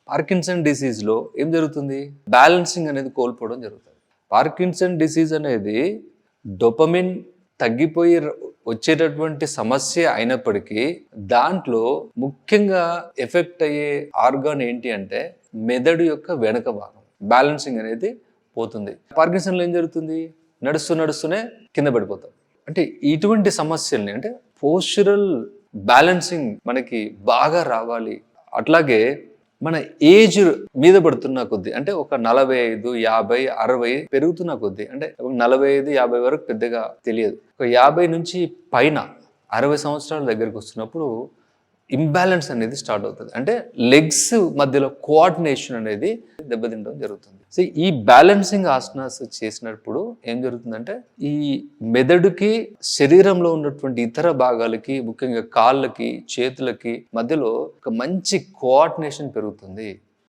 Parkinson డిసీజ్లో ఏం జరుగుతుంది? Balancing అనేది కోల్పోవడం జరుగుతుంది. పార్కిన్సన్ డిసీజ్ అనేది డోపమిన్ తగ్గిపోయి వచ్చేటటువంటి సమస్య అయినప్పటికీ దాంట్లో ముఖ్యంగా ఎఫెక్ట్ అయ్యే ఆర్గాన్ ఏంటి అంటే మెదడు యొక్క వెనక భాగం. బ్యాలెన్సింగ్ అనేది పోతుంది. పార్కిన్సన్లో ఏం జరుగుతుంది? నడుస్తూనే కింద పడిపోతాం. అంటే ఇటువంటి సమస్యల్ని అంటే పోస్చరల్ బ్యాలెన్సింగ్ మనకి బాగా రావాలి. అట్లాగే మన ఏజ్ మీద పడుతున్న కొద్దీ అంటే ఒక 45, 50, 60 పెరుగుతున్న కొద్దీ అంటే 45, 50 వరకు పెద్దగా తెలియదు. ఒక 50 నుంచి పైన 60 సంవత్సరాల దగ్గరికి వస్తున్నప్పుడు ఇంబ్యాలెన్స్ అనేది స్టార్ట్ అవుతుంది. అంటే లెగ్స్ మధ్యలో కోఆర్డినేషన్ అనేది దెబ్బతింటడం జరుగుతుంది. సో ఈ బ్యాలెన్సింగ్ ఆసనాస్ చేసినప్పుడు ఏం జరుగుతుందంటే ఈ మెదడుకి శరీరంలో ఉన్నటువంటి ఇతర భాగాలకి ముఖ్యంగా కాళ్ళకి చేతులకి మధ్యలో ఒక మంచి కోఆర్డినేషన్ పెరుగుతుంది.